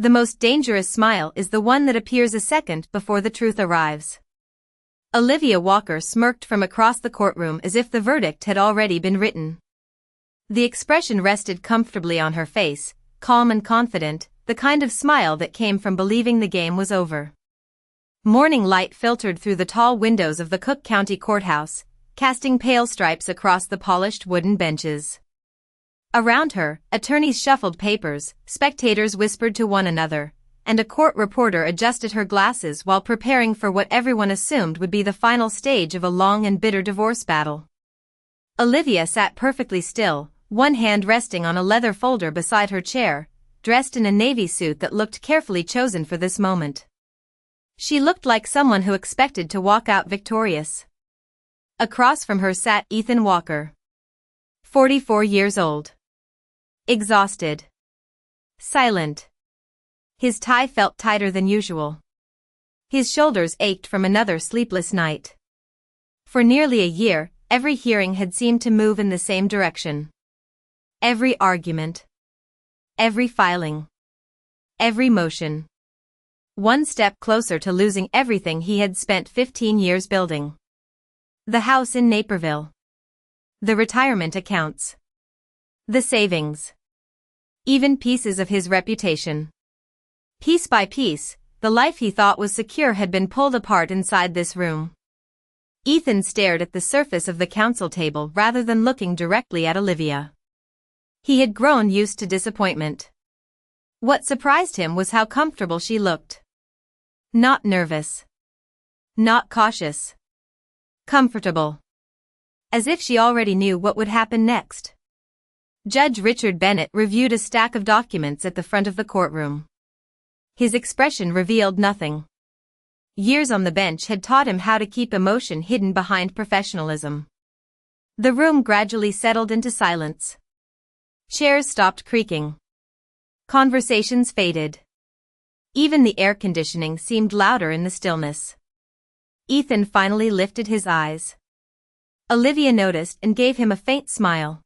The most dangerous smile is the one that appears a second before the truth arrives. Olivia Walker smirked from across the courtroom as if the verdict had already been written. The expression rested comfortably on her face, calm and confident, the kind of smile that came from believing the game was over. Morning light filtered through the tall windows of the Cook County Courthouse, casting pale stripes across the polished wooden benches. Around her, attorneys shuffled papers, spectators whispered to one another, and a court reporter adjusted her glasses while preparing for what everyone assumed would be the final stage of a long and bitter divorce battle. Olivia sat perfectly still, one hand resting on a leather folder beside her chair, dressed in a navy suit that looked carefully chosen for this moment. She looked like someone who expected to walk out victorious. Across from her sat Ethan Walker. 44 years old. Exhausted. Silent. His tie felt tighter than usual. His shoulders ached from another sleepless night. For nearly a year, every hearing had seemed to move in the same direction. Every argument. Every filing. Every motion. One step closer to losing everything he had spent 15 years building. The house in Naperville. The retirement accounts. The savings. Even pieces of his reputation. Piece by piece, the life he thought was secure had been pulled apart inside this room. Ethan stared at the surface of the counsel table rather than looking directly at Olivia. He had grown used to disappointment. What surprised him was how comfortable she looked. Not nervous. Not cautious. Comfortable. As if she already knew what would happen next. Judge Richard Bennett reviewed a stack of documents at the front of the courtroom. His expression revealed nothing. Years on the bench had taught him how to keep emotion hidden behind professionalism. The room gradually settled into silence. Chairs stopped creaking. Conversations faded. Even the air conditioning seemed louder in the stillness. Ethan finally lifted his eyes. Olivia noticed and gave him a faint smile.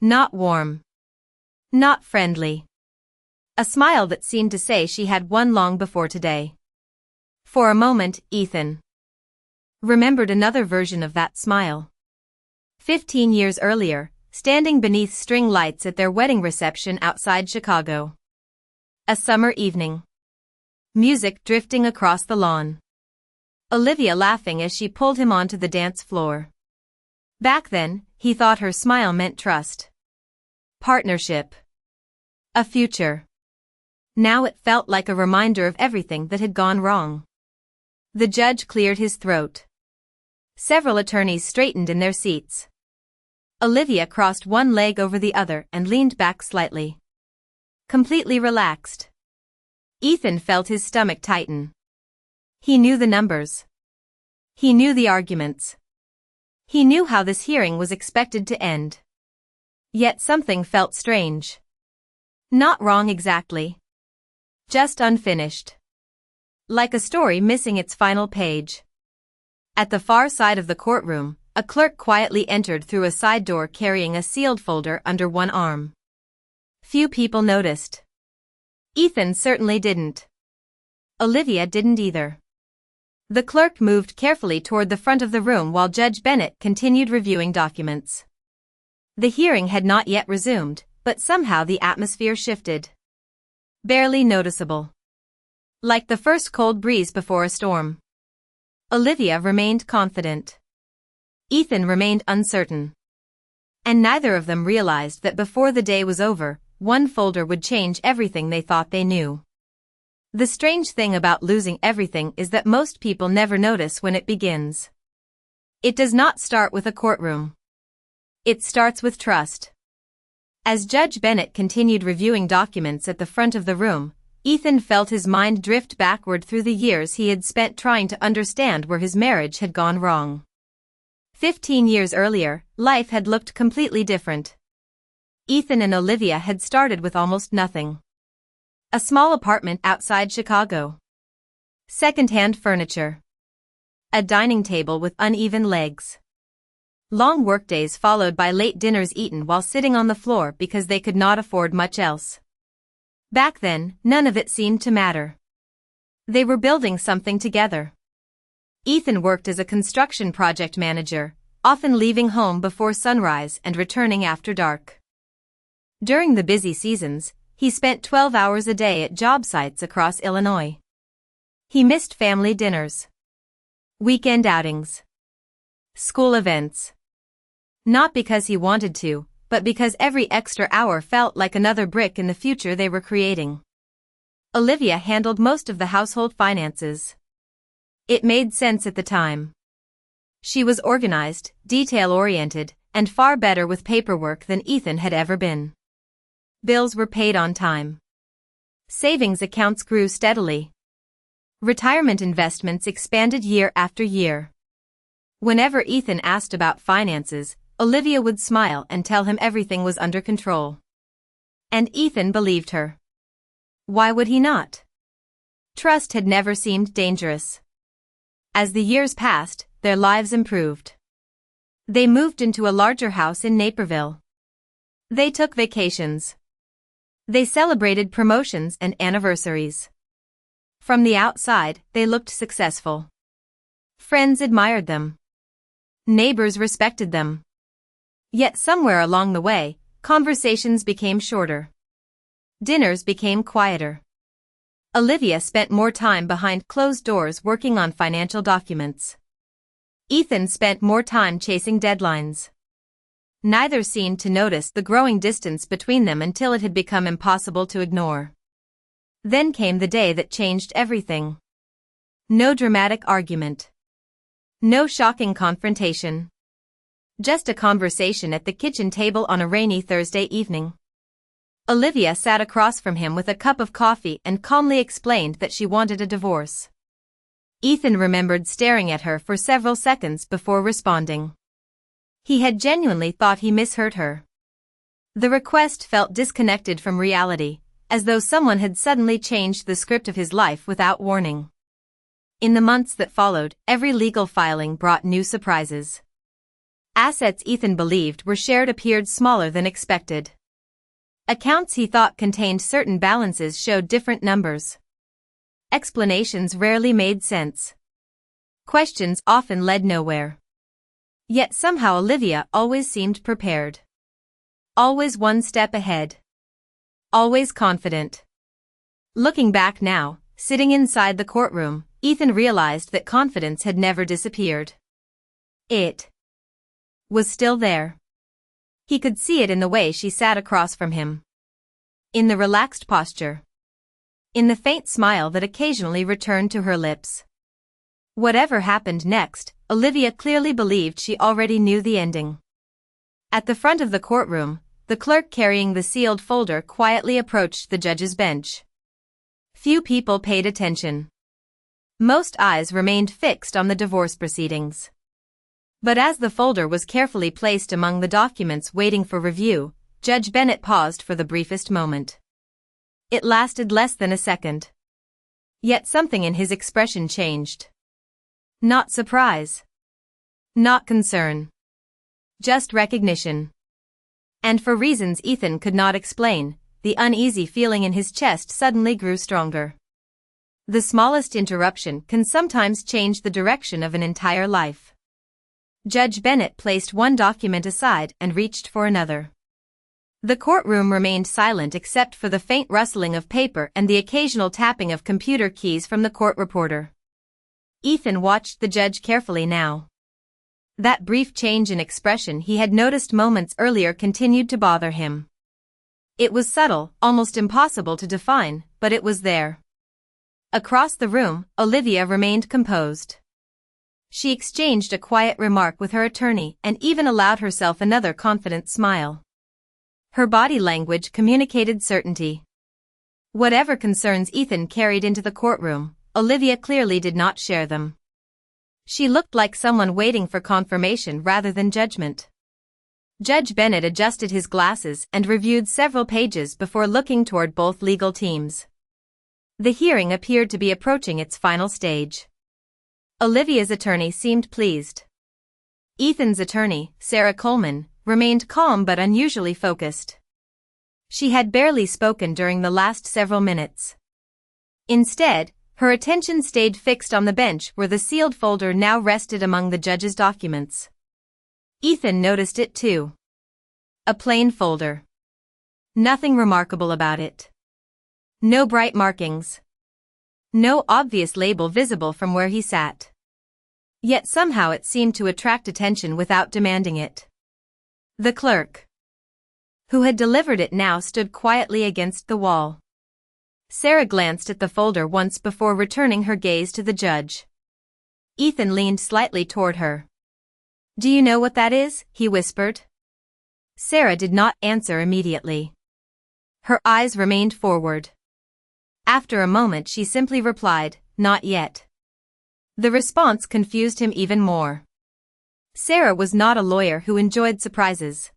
Not warm. Not friendly. A smile that seemed to say she had one long before today. For a moment, Ethan remembered another version of that smile. 15 years earlier, standing beneath string lights at their wedding reception outside Chicago. A summer evening. Music drifting across the lawn. Olivia laughing as she pulled him onto the dance floor. Back then, he thought her smile meant trust. Partnership. A future. Now it felt like a reminder of everything that had gone wrong. The judge cleared his throat. Several attorneys straightened in their seats. Olivia crossed one leg over the other and leaned back slightly. Completely relaxed. Ethan felt his stomach tighten. He knew the numbers. He knew the arguments. He knew how this hearing was expected to end. Yet something felt strange. Not wrong exactly. Just unfinished. Like a story missing its final page. At the far side of the courtroom, a clerk quietly entered through a side door carrying a sealed folder under one arm. Few people noticed. Ethan certainly didn't. Olivia didn't either. The clerk moved carefully toward the front of the room while Judge Bennett continued reviewing documents. The hearing had not yet resumed, but somehow the atmosphere shifted. Barely noticeable. Like the first cold breeze before a storm. Olivia remained confident. Ethan remained uncertain. And neither of them realized that before the day was over, one folder would change everything they thought they knew. The strange thing about losing everything is that most people never notice when it begins. It does not start with a courtroom. It starts with trust. As Judge Bennett continued reviewing documents at the front of the room, Ethan felt his mind drift backward through the years he had spent trying to understand where his marriage had gone wrong. 15 years earlier, life had looked completely different. Ethan and Olivia had started with almost nothing. A small apartment outside Chicago. Second-hand furniture. A dining table with uneven legs. Long workdays followed by late dinners eaten while sitting on the floor because they could not afford much else. Back then, none of it seemed to matter. They were building something together. Ethan worked as a construction project manager, often leaving home before sunrise and returning after dark. During the busy seasons, he spent 12 hours a day at job sites across Illinois. He missed family dinners, weekend outings, school events. Not because he wanted to, but because every extra hour felt like another brick in the future they were creating. Olivia handled most of the household finances. It made sense at the time. She was organized, detail-oriented, and far better with paperwork than Ethan had ever been. Bills were paid on time. Savings accounts grew steadily. Retirement investments expanded year after year. Whenever Ethan asked about finances, Olivia would smile and tell him everything was under control. And Ethan believed her. Why would he not? Trust had never seemed dangerous. As the years passed, their lives improved. They moved into a larger house in Naperville. They took vacations. They celebrated promotions and anniversaries. From the outside, they looked successful. Friends admired them. Neighbors respected them. Yet somewhere along the way, conversations became shorter. Dinners became quieter. Olivia spent more time behind closed doors working on financial documents. Ethan spent more time chasing deadlines. Neither seemed to notice the growing distance between them until it had become impossible to ignore. Then came the day that changed everything. No dramatic argument. No shocking confrontation. Just a conversation at the kitchen table on a rainy Thursday evening. Olivia sat across from him with a cup of coffee and calmly explained that she wanted a divorce. Ethan remembered staring at her for several seconds before responding. He had genuinely thought he misheard her. The request felt disconnected from reality, as though someone had suddenly changed the script of his life without warning. In the months that followed, every legal filing brought new surprises. Assets Ethan believed were shared appeared smaller than expected. Accounts he thought contained certain balances showed different numbers. Explanations rarely made sense. Questions often led nowhere. Yet somehow Olivia always seemed prepared. Always one step ahead. Always confident. Looking back now, sitting inside the courtroom, Ethan realized that confidence had never disappeared. It was still there. He could see it in the way she sat across from him. In the relaxed posture. In the faint smile that occasionally returned to her lips. Whatever happened next, Olivia clearly believed she already knew the ending. At the front of the courtroom, the clerk carrying the sealed folder quietly approached the judge's bench. Few people paid attention. Most eyes remained fixed on the divorce proceedings. But as the folder was carefully placed among the documents waiting for review, Judge Bennett paused for the briefest moment. It lasted less than a second. Yet something in his expression changed. Not surprise. Not concern. Just recognition. And for reasons Ethan could not explain, the uneasy feeling in his chest suddenly grew stronger. The smallest interruption can sometimes change the direction of an entire life. Judge Bennett placed one document aside and reached for another. The courtroom remained silent except for the faint rustling of paper and the occasional tapping of computer keys from the court reporter. Ethan watched the judge carefully now. That brief change in expression he had noticed moments earlier continued to bother him. It was subtle, almost impossible to define, but it was there. Across the room, Olivia remained composed. She exchanged a quiet remark with her attorney and even allowed herself another confident smile. Her body language communicated certainty. Whatever concerns Ethan carried into the courtroom, Olivia clearly did not share them. She looked like someone waiting for confirmation rather than judgment. Judge Bennett adjusted his glasses and reviewed several pages before looking toward both legal teams. The hearing appeared to be approaching its final stage. Olivia's attorney seemed pleased. Ethan's attorney, Sarah Coleman, remained calm but unusually focused. She had barely spoken during the last several minutes. Instead, her attention stayed fixed on the bench where the sealed folder now rested among the judge's documents. Ethan noticed it too. A plain folder. Nothing remarkable about it. No bright markings. No obvious label visible from where he sat. Yet somehow it seemed to attract attention without demanding it. The clerk, who had delivered it, now stood quietly against the wall. Sarah glanced at the folder once before returning her gaze to the judge. Ethan leaned slightly toward her. "Do you know what that is?" he whispered. Sarah did not answer immediately. Her eyes remained forward. After a moment she simply replied, "Not yet." The response confused him even more. Sarah was not a lawyer who enjoyed surprises.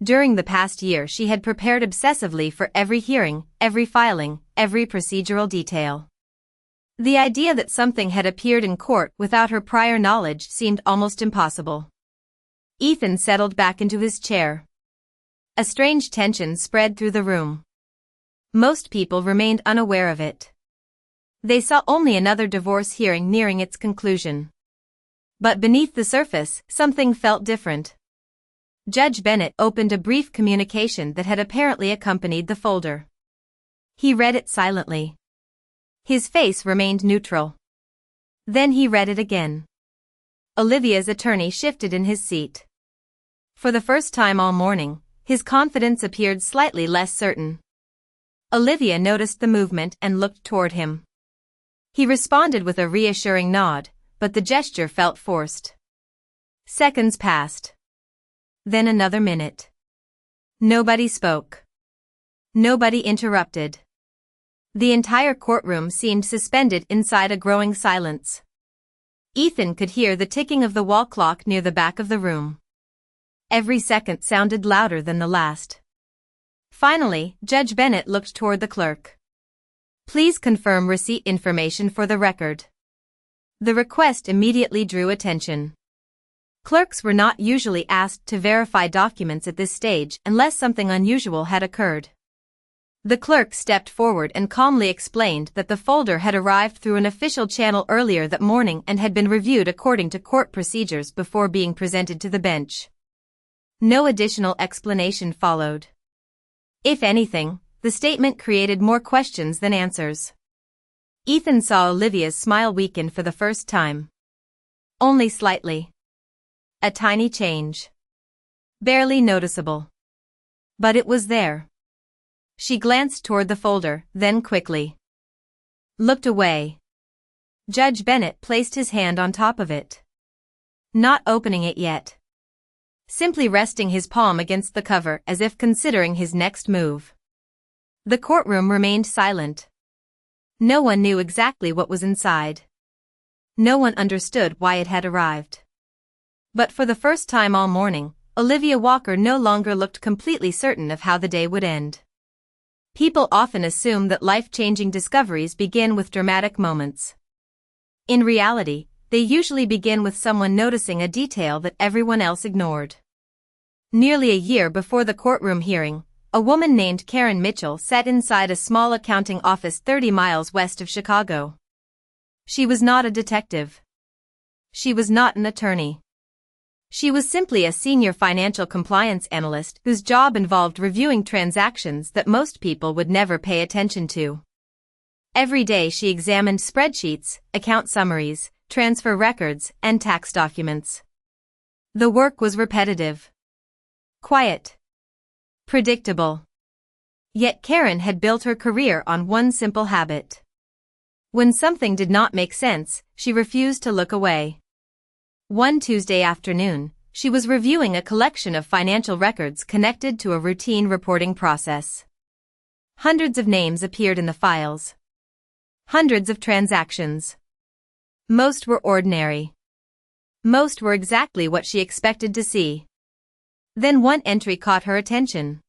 During the past year she had prepared obsessively for every hearing, every filing, every procedural detail. The idea that something had appeared in court without her prior knowledge seemed almost impossible. Ethan settled back into his chair. A strange tension spread through the room. Most people remained unaware of it. They saw only another divorce hearing nearing its conclusion. But beneath the surface, something felt different. Judge Bennett opened a brief communication that had apparently accompanied the folder. He read it silently. His face remained neutral. Then he read it again. Olivia's attorney shifted in his seat. For the first time all morning, his confidence appeared slightly less certain. Olivia noticed the movement and looked toward him. He responded with a reassuring nod, but the gesture felt forced. Seconds passed. Then another minute. Nobody spoke. Nobody interrupted. The entire courtroom seemed suspended inside a growing silence. Ethan could hear the ticking of the wall clock near the back of the room. Every second sounded louder than the last. Finally, Judge Bennett looked toward the clerk. "Please confirm receipt information for the record." The request immediately drew attention. Clerks were not usually asked to verify documents at this stage unless something unusual had occurred. The clerk stepped forward and calmly explained that the folder had arrived through an official channel earlier that morning and had been reviewed according to court procedures before being presented to the bench. No additional explanation followed. If anything, the statement created more questions than answers. Ethan saw Olivia's smile weaken for the first time. Only slightly. A tiny change. Barely noticeable. But it was there. She glanced toward the folder, then quickly looked away. Judge Bennett placed his hand on top of it. Not opening it yet. Simply resting his palm against the cover as if considering his next move. The courtroom remained silent. No one knew exactly what was inside. No one understood why it had arrived. But for the first time all morning, Olivia Walker no longer looked completely certain of how the day would end. People often assume that life-changing discoveries begin with dramatic moments. In reality, they usually begin with someone noticing a detail that everyone else ignored. Nearly a year before the courtroom hearing, a woman named Karen Mitchell sat inside a small accounting office 30 miles west of Chicago. She was not a detective. She was not an attorney. She was simply a senior financial compliance analyst whose job involved reviewing transactions that most people would never pay attention to. Every day she examined spreadsheets, account summaries, transfer records, and tax documents. The work was repetitive. Quiet. Predictable. Yet Karen had built her career on one simple habit. When something did not make sense, she refused to look away. One Tuesday afternoon, she was reviewing a collection of financial records connected to a routine reporting process. Hundreds of names appeared in the files. Hundreds of transactions. Most were ordinary. Most were exactly what she expected to see. Then one entry caught her attention.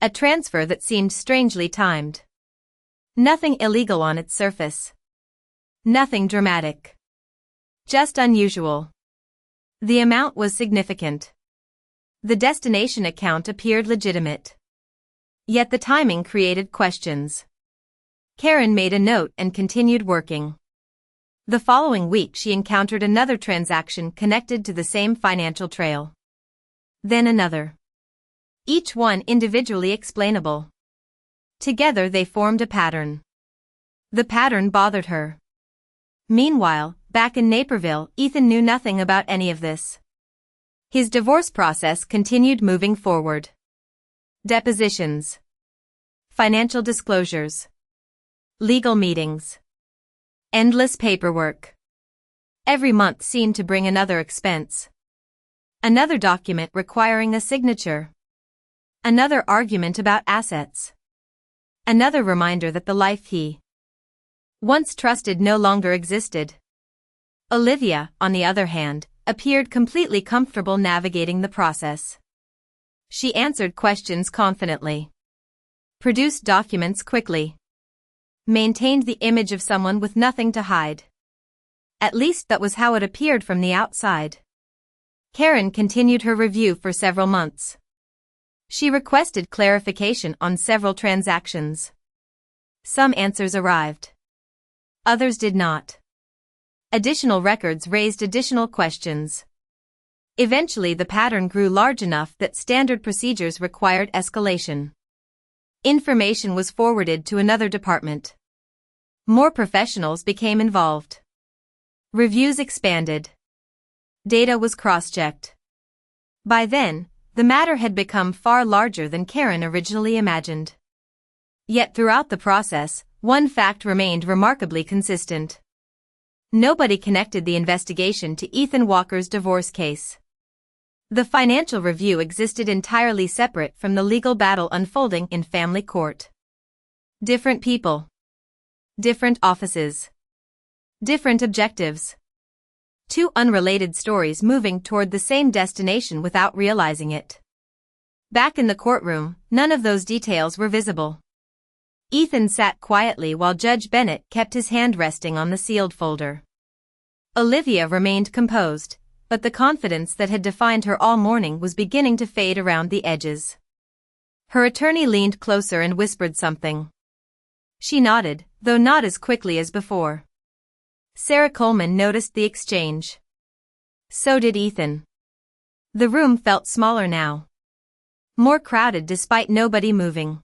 A transfer that seemed strangely timed. Nothing illegal on its surface. Nothing dramatic. Just unusual. The amount was significant. The destination account appeared legitimate. Yet the timing created questions. Karen made a note and continued working. The following week she encountered another transaction connected to the same financial trail. Then another. Each one individually explainable. Together they formed a pattern. The pattern bothered her. Meanwhile, back in Naperville, Ethan knew nothing about any of this. His divorce process continued moving forward. Depositions. Financial disclosures. Legal meetings. Endless paperwork. Every month seemed to bring another expense. Another document requiring a signature. Another argument about assets. Another reminder that the life he once trusted no longer existed. Olivia, on the other hand, appeared completely comfortable navigating the process. She answered questions confidently. Produced documents quickly. Maintained the image of someone with nothing to hide. At least that was how it appeared from the outside. Karen continued her review for several months. She requested clarification on several transactions. Some answers arrived. Others did not. Additional records raised additional questions. Eventually the pattern grew large enough that standard procedures required escalation. Information was forwarded to another department. More professionals became involved. Reviews expanded. Data was cross-checked. By then, the matter had become far larger than Karen originally imagined. Yet throughout the process, one fact remained remarkably consistent. Nobody connected the investigation to Ethan Walker's divorce case. The financial review existed entirely separate from the legal battle unfolding in family court. Different people. Different offices. Different objectives. Two unrelated stories moving toward the same destination without realizing it. Back in the courtroom, none of those details were visible. Ethan sat quietly while Judge Bennett kept his hand resting on the sealed folder. Olivia remained composed, but the confidence that had defined her all morning was beginning to fade around the edges. Her attorney leaned closer and whispered something. She nodded, though not as quickly as before. Sarah Coleman noticed the exchange. So did Ethan. The room felt smaller now. More crowded despite nobody moving.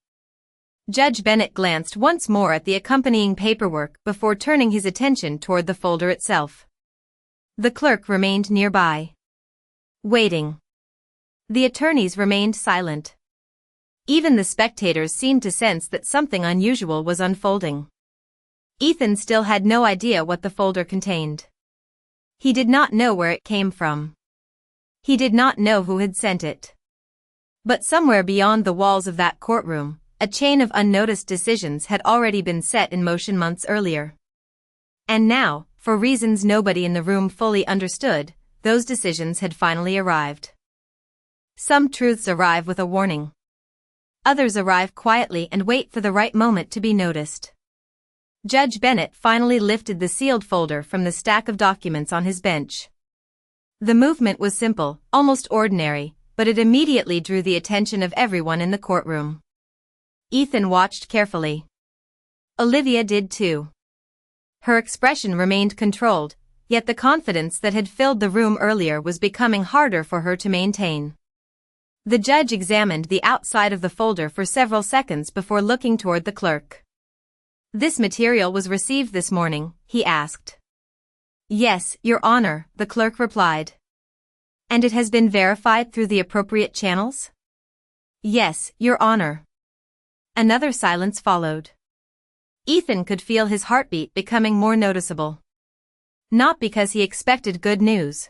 Judge Bennett glanced once more at the accompanying paperwork before turning his attention toward the folder itself. The clerk remained nearby. Waiting. The attorneys remained silent. Even the spectators seemed to sense that something unusual was unfolding. Ethan still had no idea what the folder contained. He did not know where it came from. He did not know who had sent it. But somewhere beyond the walls of that courtroom, a chain of unnoticed decisions had already been set in motion months earlier. And now, for reasons nobody in the room fully understood, those decisions had finally arrived. Some truths arrive with a warning. Others arrive quietly and wait for the right moment to be noticed. Judge Bennett finally lifted the sealed folder from the stack of documents on his bench. The movement was simple, almost ordinary, but it immediately drew the attention of everyone in the courtroom. Ethan watched carefully. Olivia did too. Her expression remained controlled, yet the confidence that had filled the room earlier was becoming harder for her to maintain. The judge examined the outside of the folder for several seconds before looking toward the clerk. "This material was received this morning," he asked. "Yes, Your Honor," the clerk replied. "And it has been verified through the appropriate channels?" "Yes, Your Honor." Another silence followed. Ethan could feel his heartbeat becoming more noticeable. Not because he expected good news.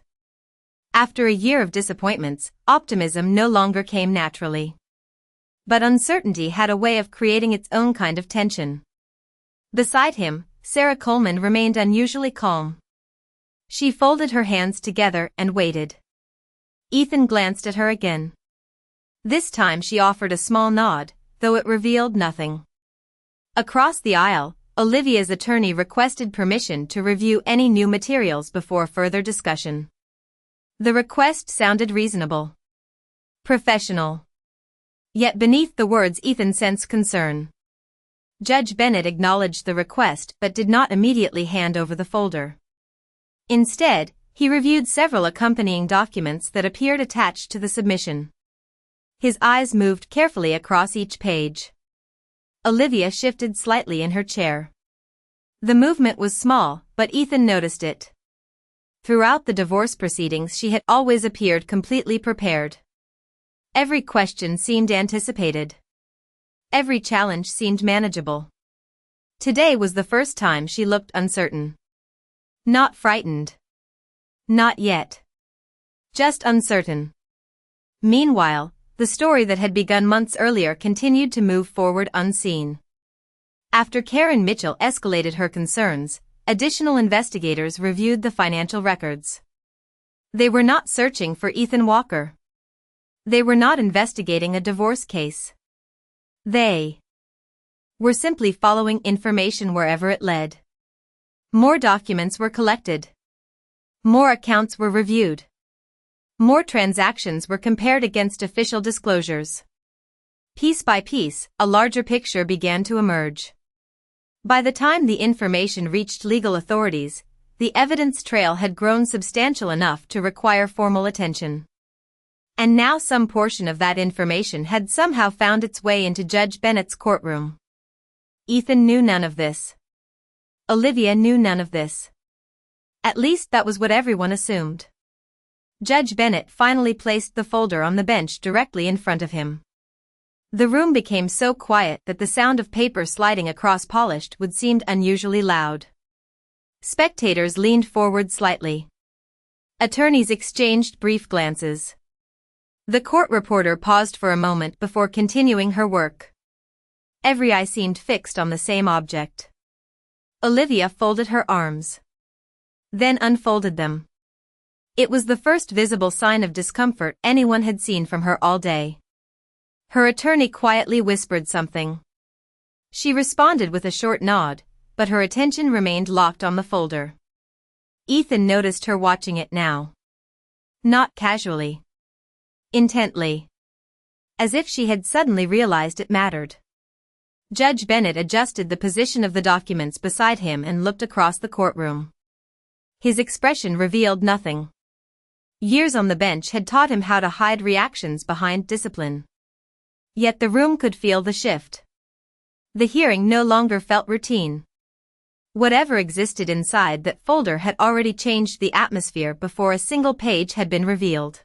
After a year of disappointments, optimism no longer came naturally. But uncertainty had a way of creating its own kind of tension. Beside him, Sarah Coleman remained unusually calm. She folded her hands together and waited. Ethan glanced at her again. This time she offered a small nod, though it revealed nothing. Across the aisle, Olivia's attorney requested permission to review any new materials before further discussion. The request sounded reasonable. Professional. Yet beneath the words Ethan sensed concern. Judge Bennett acknowledged the request but did not immediately hand over the folder. Instead, he reviewed several accompanying documents that appeared attached to the submission. His eyes moved carefully across each page. Olivia shifted slightly in her chair. The movement was small, but Ethan noticed it. Throughout the divorce proceedings she had always appeared completely prepared. Every question seemed anticipated. Every challenge seemed manageable. Today was the first time she looked uncertain. Not frightened. Not yet. Just uncertain. Meanwhile, the story that had begun months earlier continued to move forward unseen. After Karen Mitchell escalated her concerns, additional investigators reviewed the financial records. They were not searching for Ethan Walker. They were not investigating a divorce case. They were simply following information wherever it led. More documents were collected. More accounts were reviewed. More transactions were compared against official disclosures. Piece by piece, a larger picture began to emerge. By the time the information reached legal authorities, the evidence trail had grown substantial enough to require formal attention. And now some portion of that information had somehow found its way into Judge Bennett's courtroom. Ethan knew none of this. Olivia knew none of this. At least that was what everyone assumed. Judge Bennett finally placed the folder on the bench directly in front of him. The room became so quiet that the sound of paper sliding across polished wood seemed unusually loud. Spectators leaned forward slightly. Attorneys exchanged brief glances. The court reporter paused for a moment before continuing her work. Every eye seemed fixed on the same object. Olivia folded her arms. Then unfolded them. It was the first visible sign of discomfort anyone had seen from her all day. Her attorney quietly whispered something. She responded with a short nod, but her attention remained locked on the folder. Ethan noticed her watching it now. Not casually. Intently. As if she had suddenly realized it mattered. Judge Bennett adjusted the position of the documents beside him and looked across the courtroom. His expression revealed nothing. Years on the bench had taught him how to hide reactions behind discipline. Yet the room could feel the shift. The hearing no longer felt routine. Whatever existed inside that folder had already changed the atmosphere before a single page had been revealed.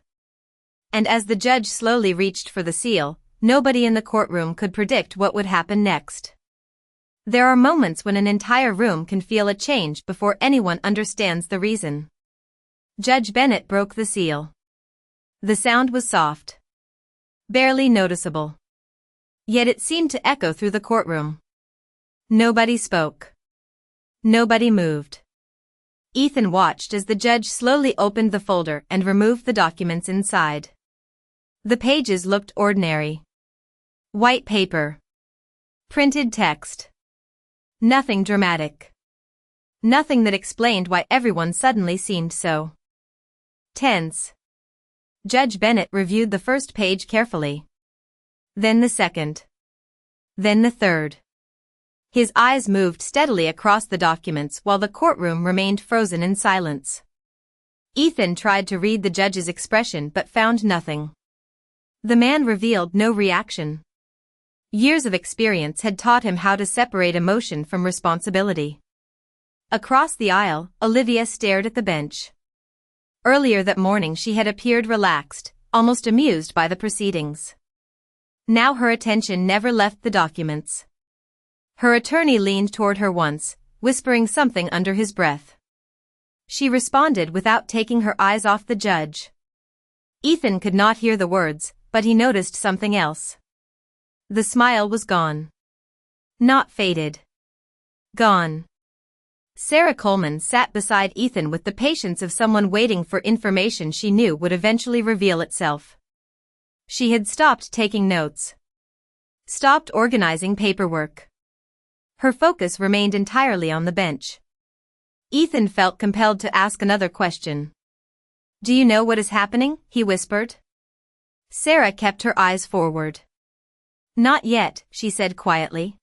And as the judge slowly reached for the seal, nobody in the courtroom could predict what would happen next. There are moments when an entire room can feel a change before anyone understands the reason. Judge Bennett broke the seal. The sound was soft. Barely noticeable. Yet it seemed to echo through the courtroom. Nobody spoke. Nobody moved. Ethan watched as the judge slowly opened the folder and removed the documents inside. The pages looked ordinary. White paper. Printed text. Nothing dramatic. Nothing that explained why everyone suddenly seemed so tense. Judge Bennett reviewed the first page carefully. Then the second. Then the third. His eyes moved steadily across the documents while the courtroom remained frozen in silence. Ethan tried to read the judge's expression but found nothing. The man revealed no reaction. Years of experience had taught him how to separate emotion from responsibility. Across the aisle, Olivia stared at the bench. Earlier that morning she had appeared relaxed, almost amused by the proceedings. Now her attention never left the documents. Her attorney leaned toward her once, whispering something under his breath. She responded without taking her eyes off the judge. Ethan could not hear the words, but he noticed something else. The smile was gone. Not faded. Gone. Sarah Coleman sat beside Ethan with the patience of someone waiting for information she knew would eventually reveal itself. She had stopped taking notes. Stopped organizing paperwork. Her focus remained entirely on the bench. Ethan felt compelled to ask another question. "Do you know what is happening?" he whispered. Sarah kept her eyes forward. Not yet, she said quietly.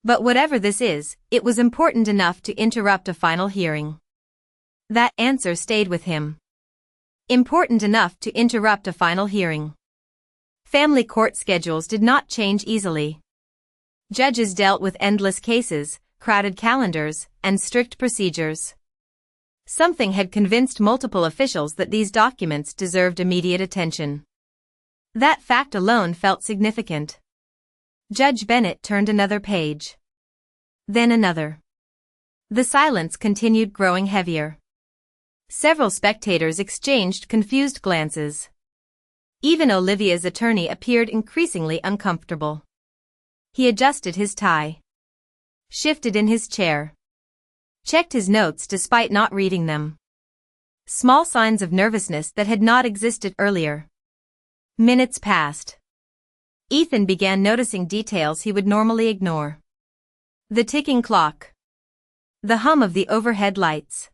But whatever this is, it was important enough to interrupt a final hearing. That answer stayed with him. Important enough to interrupt a final hearing. Family court schedules did not change easily. Judges dealt with endless cases, crowded calendars, and strict procedures. Something had convinced multiple officials that these documents deserved immediate attention. That fact alone felt significant. Judge Bennett turned another page. Then another. The silence continued growing heavier. Several spectators exchanged confused glances. Even Olivia's attorney appeared increasingly uncomfortable. He adjusted his tie. Shifted in his chair. Checked his notes despite not reading them. Small signs of nervousness that had not existed earlier. Minutes passed. Ethan began noticing details he would normally ignore. The ticking clock. The hum of the overhead lights.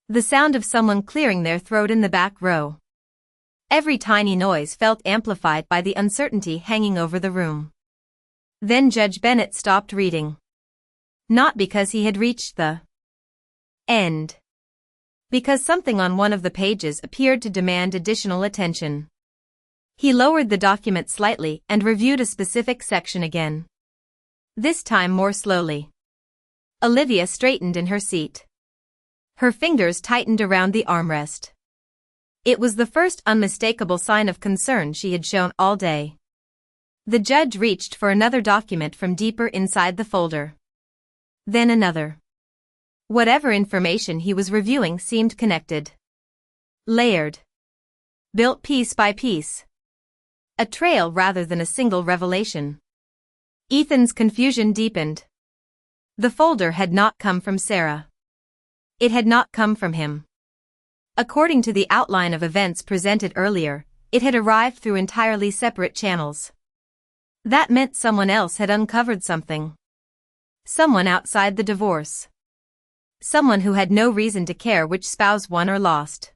The sound of someone clearing their throat in the back row. Every tiny noise felt amplified by the uncertainty hanging over the room. Then Judge Bennett stopped reading. Not because he had reached the end. Because something on one of the pages appeared to demand additional attention. He lowered the document slightly and reviewed a specific section again. This time more slowly. Olivia straightened in her seat. Her fingers tightened around the armrest. It was the first unmistakable sign of concern she had shown all day. The judge reached for another document from deeper inside the folder. Then another. Whatever information he was reviewing seemed connected. Layered. Built piece by piece. A trail rather than a single revelation. Ethan's confusion deepened. The folder had not come from Sarah. It had not come from him. According to the outline of events presented earlier, it had arrived through entirely separate channels. That meant someone else had uncovered something. Someone outside the divorce. Someone who had no reason to care which spouse won or lost.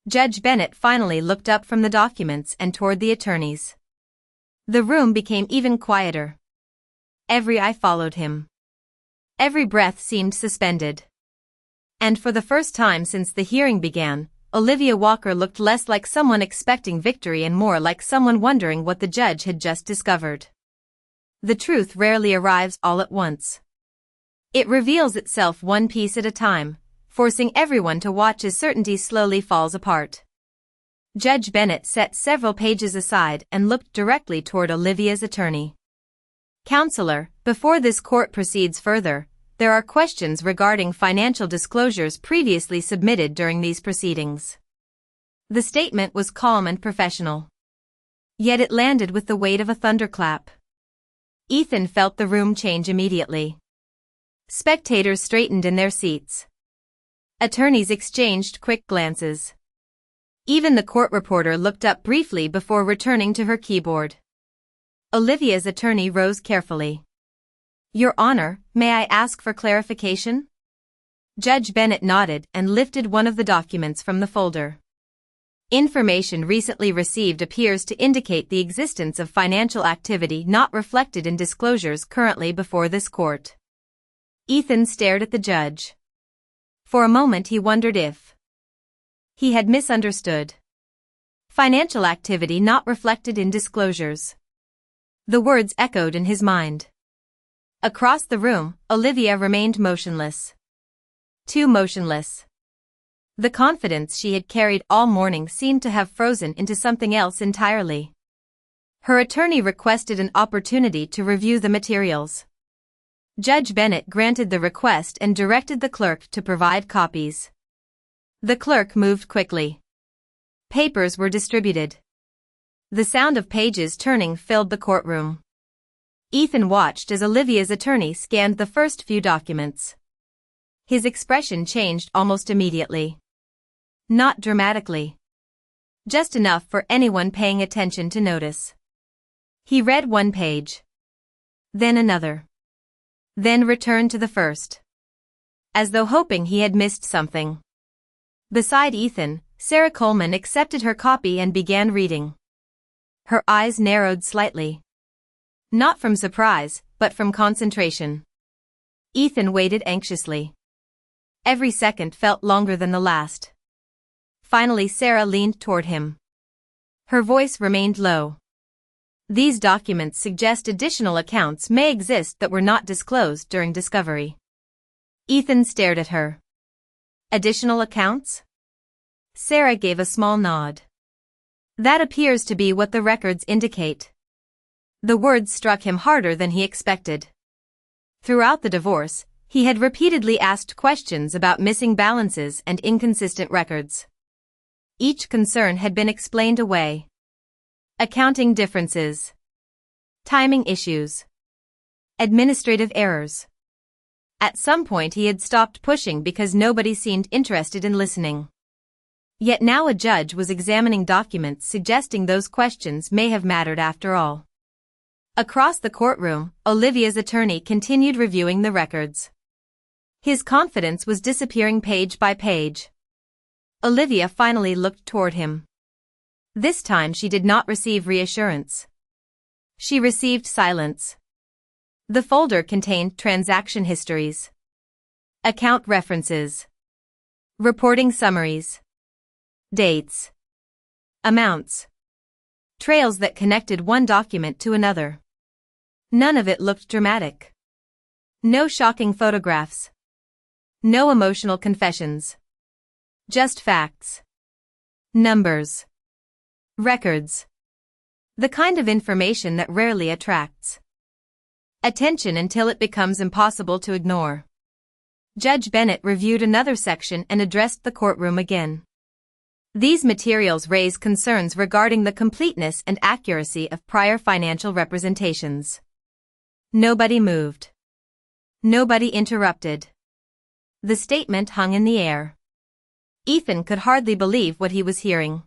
Judge Bennett finally looked up from the documents and toward the attorneys. The room became even quieter. Every eye followed him. Every breath seemed suspended. And for the first time since the hearing began, Olivia Walker looked less like someone expecting victory and more like someone wondering what the judge had just discovered. The truth rarely arrives all at once. It reveals itself one piece at a time, forcing everyone to watch as certainty slowly falls apart. Judge Bennett set several pages aside and looked directly toward Olivia's attorney. Counselor, before this court proceeds further, there are questions regarding financial disclosures previously submitted during these proceedings. The statement was calm and professional. Yet it landed with the weight of a thunderclap. Ethan felt the room change immediately. Spectators straightened in their seats. Attorneys exchanged quick glances. Even the court reporter looked up briefly before returning to her keyboard. Olivia's attorney rose carefully. Your Honor, may I ask for clarification? Judge Bennett nodded and lifted one of the documents from the folder. Information recently received appears to indicate the existence of financial activity not reflected in disclosures currently before this court. Ethan stared at the judge. For a moment he wondered if he had misunderstood. Financial activity not reflected in disclosures. The words echoed in his mind. Across the room, Olivia remained motionless. Too motionless. The confidence she had carried all morning seemed to have frozen into something else entirely. Her attorney requested an opportunity to review the materials. Judge Bennett granted the request and directed the clerk to provide copies. The clerk moved quickly. Papers were distributed. The sound of pages turning filled the courtroom. Ethan watched as Olivia's attorney scanned the first few documents. His expression changed almost immediately. Not dramatically. Just enough for anyone paying attention to notice. He read one page. Then another. Then returned to the first. As though hoping he had missed something. Beside Ethan, Sarah Coleman accepted her copy and began reading. Her eyes narrowed slightly. Not from surprise, but from concentration. Ethan waited anxiously. Every second felt longer than the last. Finally Sarah leaned toward him. Her voice remained low. These documents suggest additional accounts may exist that were not disclosed during discovery. Ethan stared at her. Additional accounts? Sarah gave a small nod. That appears to be what the records indicate. The words struck him harder than he expected. Throughout the divorce, he had repeatedly asked questions about missing balances and inconsistent records. Each concern had been explained away. Accounting differences. Timing issues. Administrative errors. At some point he had stopped pushing because nobody seemed interested in listening. Yet now a judge was examining documents suggesting those questions may have mattered after all. Across the courtroom, Olivia's attorney continued reviewing the records. His confidence was disappearing page by page. Olivia finally looked toward him. This time she did not receive reassurance. She received silence. The folder contained transaction histories, account references, reporting summaries, dates, amounts, trails that connected one document to another. None of it looked dramatic. No shocking photographs. No emotional confessions. Just facts. Numbers. Records. The kind of information that rarely attracts attention until it becomes impossible to ignore. Judge Bennett reviewed another section and addressed the courtroom again. These materials raise concerns regarding the completeness and accuracy of prior financial representations. Nobody moved. Nobody interrupted. The statement hung in the air. Ethan could hardly believe what he was hearing.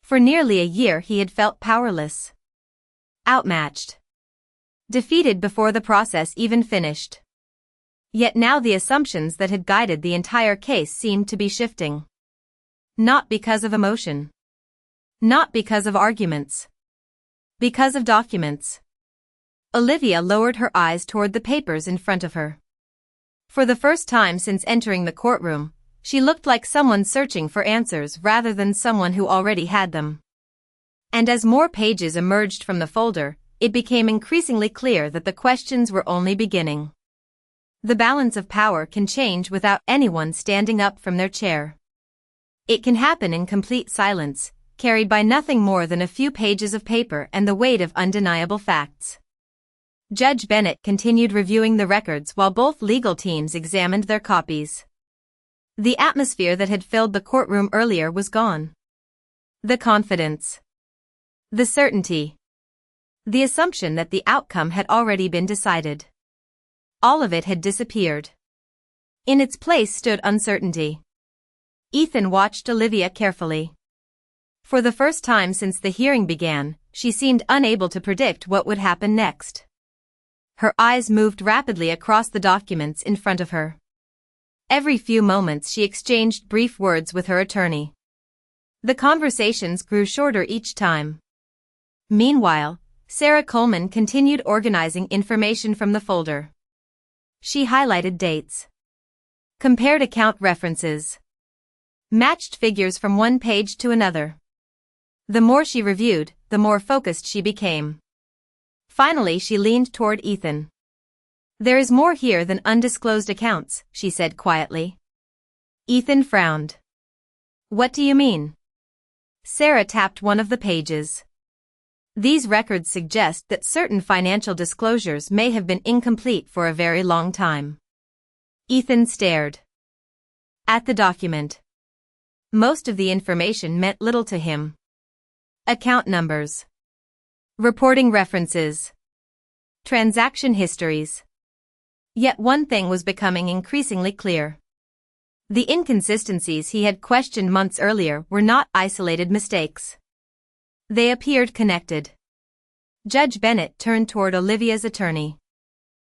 For nearly a year he had felt powerless. Outmatched. Defeated before the process even finished. Yet now the assumptions that had guided the entire case seemed to be shifting. Not because of emotion. Not because of arguments. Because of documents. Olivia lowered her eyes toward the papers in front of her. For the first time since entering the courtroom, she looked like someone searching for answers rather than someone who already had them. And as more pages emerged from the folder, it became increasingly clear that the questions were only beginning. The balance of power can change without anyone standing up from their chair. It can happen in complete silence, carried by nothing more than a few pages of paper and the weight of undeniable facts. Judge Bennett continued reviewing the records while both legal teams examined their copies. The atmosphere that had filled the courtroom earlier was gone. The confidence. The certainty. The assumption that the outcome had already been decided. All of it had disappeared. In its place stood uncertainty. Ethan watched Olivia carefully. For the first time since the hearing began, she seemed unable to predict what would happen next. Her eyes moved rapidly across the documents in front of her. Every few moments she exchanged brief words with her attorney. The conversations grew shorter each time. Meanwhile, Sarah Coleman continued organizing information from the folder. She highlighted dates. Compared account references. Matched figures from one page to another. The more she reviewed, the more focused she became. Finally she leaned toward Ethan. "There is more here than undisclosed accounts," she said quietly. Ethan frowned. "What do you mean?" Sarah tapped one of the pages. "These records suggest that certain financial disclosures may have been incomplete for a very long time." Ethan stared at the document. Most of the information meant little to him. Account numbers. Reporting references. Transaction histories. Yet one thing was becoming increasingly clear. The inconsistencies he had questioned months earlier were not isolated mistakes. They appeared connected. Judge Bennett turned toward Olivia's attorney.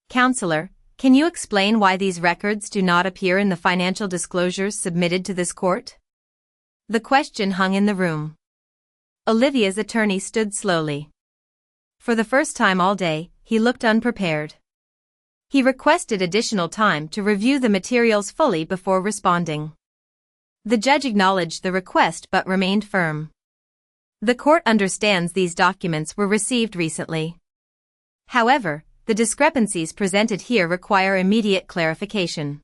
"Counselor, can you explain why these records do not appear in the financial disclosures submitted to this court?" The question hung in the room. Olivia's attorney stood slowly. For the first time all day, he looked unprepared. He requested additional time to review the materials fully before responding. The judge acknowledged the request but remained firm. The court understands these documents were received recently. However, the discrepancies presented here require immediate clarification.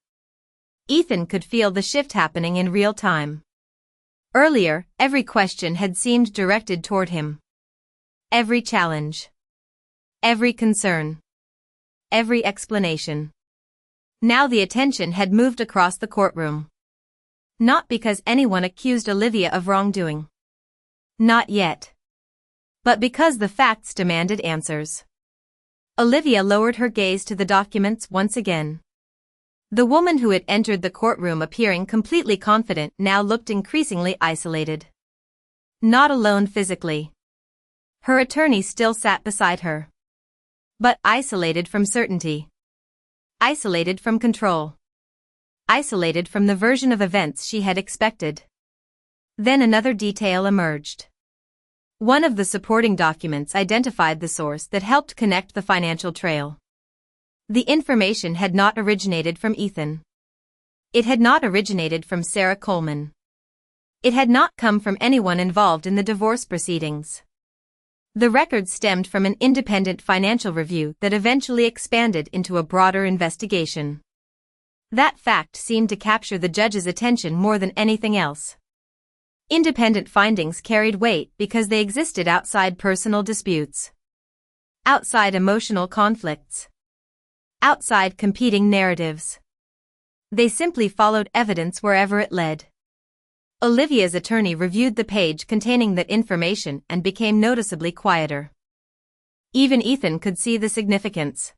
Ethan could feel the shift happening in real time. Earlier, every question had seemed directed toward him. Every challenge. Every concern. Every explanation. Now the attention had moved across the courtroom. Not because anyone accused Olivia of wrongdoing. Not yet. But because the facts demanded answers. Olivia lowered her gaze to the documents once again. The woman who had entered the courtroom appearing completely confident now looked increasingly isolated. Not alone physically. Her attorney still sat beside her. But isolated from certainty. Isolated from control. Isolated from the version of events she had expected. Then another detail emerged. One of the supporting documents identified the source that helped connect the financial trail. The information had not originated from Ethan. It had not originated from Sarah Coleman. It had not come from anyone involved in the divorce proceedings. The records stemmed from an independent financial review that eventually expanded into a broader investigation. That fact seemed to capture the judge's attention more than anything else. Independent findings carried weight because they existed outside personal disputes. Outside emotional conflicts. Outside competing narratives. They simply followed evidence wherever it led. Olivia's attorney reviewed the page containing that information and became noticeably quieter. Even Ethan could see the significance.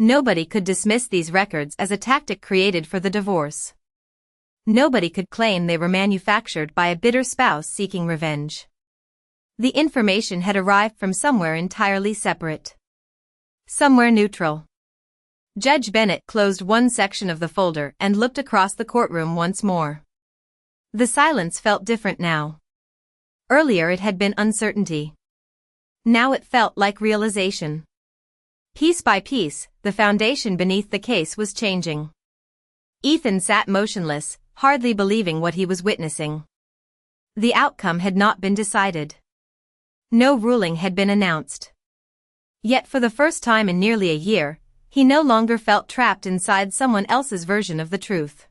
Nobody could dismiss these records as a tactic created for the divorce. Nobody could claim they were manufactured by a bitter spouse seeking revenge. The information had arrived from somewhere entirely separate. Somewhere neutral. Judge Bennett closed one section of the folder and looked across the courtroom once more. The silence felt different now. Earlier it had been uncertainty. Now it felt like realization. Piece by piece, the foundation beneath the case was changing. Ethan sat motionless, hardly believing what he was witnessing. The outcome had not been decided. No ruling had been announced. Yet for the first time in nearly a year, he no longer felt trapped inside someone else's version of the truth.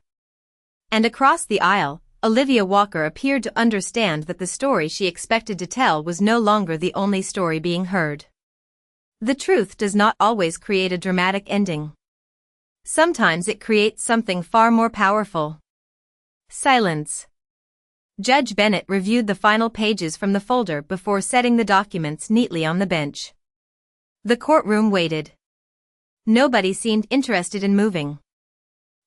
And across the aisle, Olivia Walker appeared to understand that the story she expected to tell was no longer the only story being heard. The truth does not always create a dramatic ending. Sometimes it creates something far more powerful. Silence. Judge Bennett reviewed the final pages from the folder before setting the documents neatly on the bench. The courtroom waited. Nobody seemed interested in moving.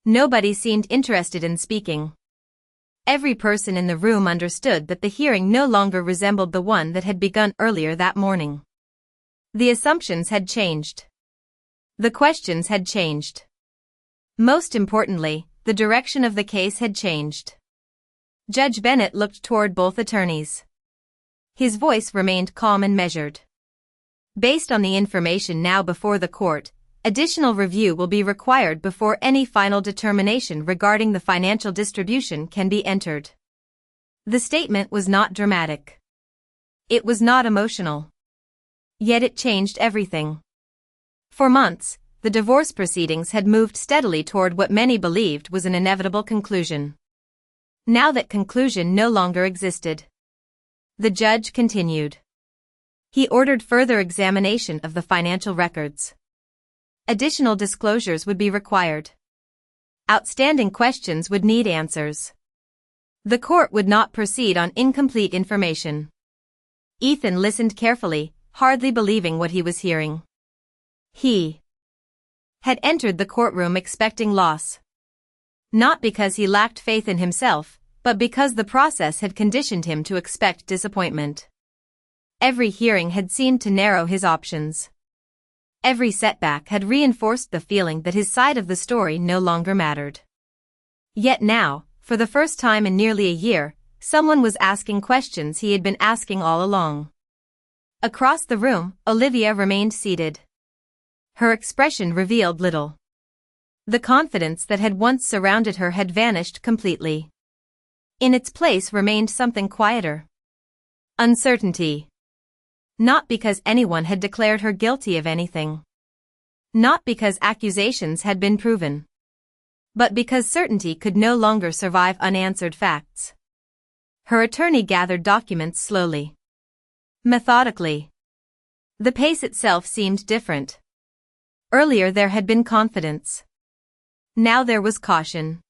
Nobody seemed interested in speaking. Every person in the room understood that the hearing no longer resembled the one that had begun earlier that morning. The assumptions had changed. The questions had changed. Most importantly, the direction of the case had changed. Judge Bennett looked toward both attorneys. His voice remained calm and measured. Based on the information now before the court, additional review will be required before any final determination regarding the financial distribution can be entered. The statement was not dramatic. It was not emotional. Yet it changed everything. For months, the divorce proceedings had moved steadily toward what many believed was an inevitable conclusion. Now that conclusion no longer existed. The judge continued. He ordered further examination of the financial records. Additional disclosures would be required. Outstanding questions would need answers. The court would not proceed on incomplete information. Ethan listened carefully, hardly believing what he was hearing. He had entered the courtroom expecting loss. Not because he lacked faith in himself, but because the process had conditioned him to expect disappointment. Every hearing had seemed to narrow his options. Every setback had reinforced the feeling that his side of the story no longer mattered. Yet now, for the first time in nearly a year, someone was asking questions he had been asking all along. Across the room, Olivia remained seated. Her expression revealed little. The confidence that had once surrounded her had vanished completely. In its place remained something quieter. Uncertainty. Not because anyone had declared her guilty of anything. Not because accusations had been proven. But because certainty could no longer survive unanswered facts. Her attorney gathered documents slowly. Methodically. The pace itself seemed different. Earlier there had been confidence. Now there was caution.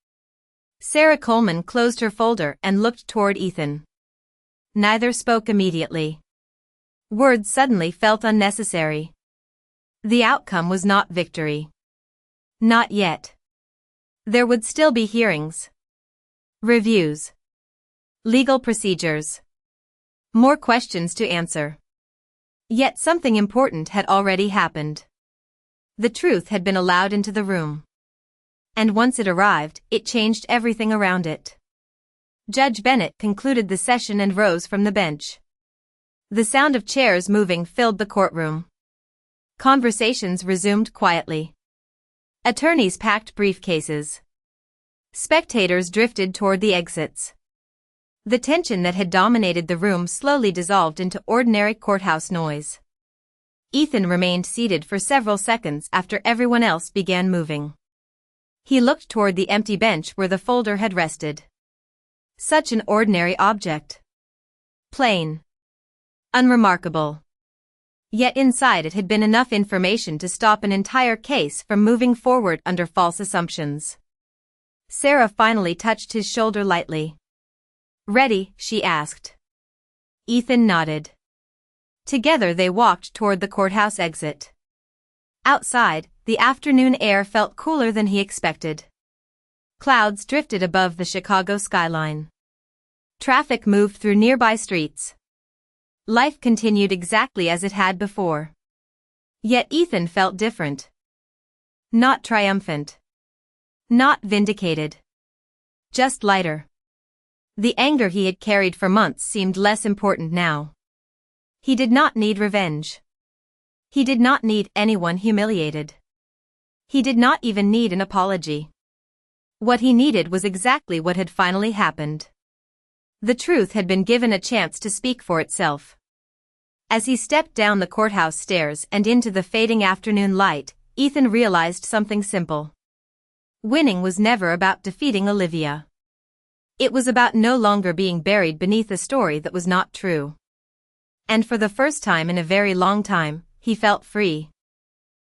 Sarah Coleman closed her folder and looked toward Ethan. Neither spoke immediately. Words suddenly felt unnecessary. The outcome was not victory. Not yet. There would still be hearings. Reviews. Legal procedures. More questions to answer. Yet something important had already happened. The truth had been allowed into the room. And once it arrived, it changed everything around it. Judge Bennett concluded the session and rose from the bench. The sound of chairs moving filled the courtroom. Conversations resumed quietly. Attorneys packed briefcases. Spectators drifted toward the exits. The tension that had dominated the room slowly dissolved into ordinary courthouse noise. Ethan remained seated for several seconds after everyone else began moving. He looked toward the empty bench where the folder had rested. Such an ordinary object. Plain. Unremarkable. Yet inside it had been enough information to stop an entire case from moving forward under false assumptions. Sarah finally touched his shoulder lightly. "Ready?" she asked. Ethan nodded. Together they walked toward the courthouse exit. Outside, the afternoon air felt cooler than he expected. Clouds drifted above the Chicago skyline. Traffic moved through nearby streets. Life continued exactly as it had before. Yet Ethan felt different. Not triumphant. Not vindicated. Just lighter. The anger he had carried for months seemed less important now. He did not need revenge. He did not need anyone humiliated. He did not even need an apology. What he needed was exactly what had finally happened. The truth had been given a chance to speak for itself. As he stepped down the courthouse stairs and into the fading afternoon light, Ethan realized something simple. Winning was never about defeating Olivia. It was about no longer being buried beneath a story that was not true. And for the first time in a very long time, he felt free.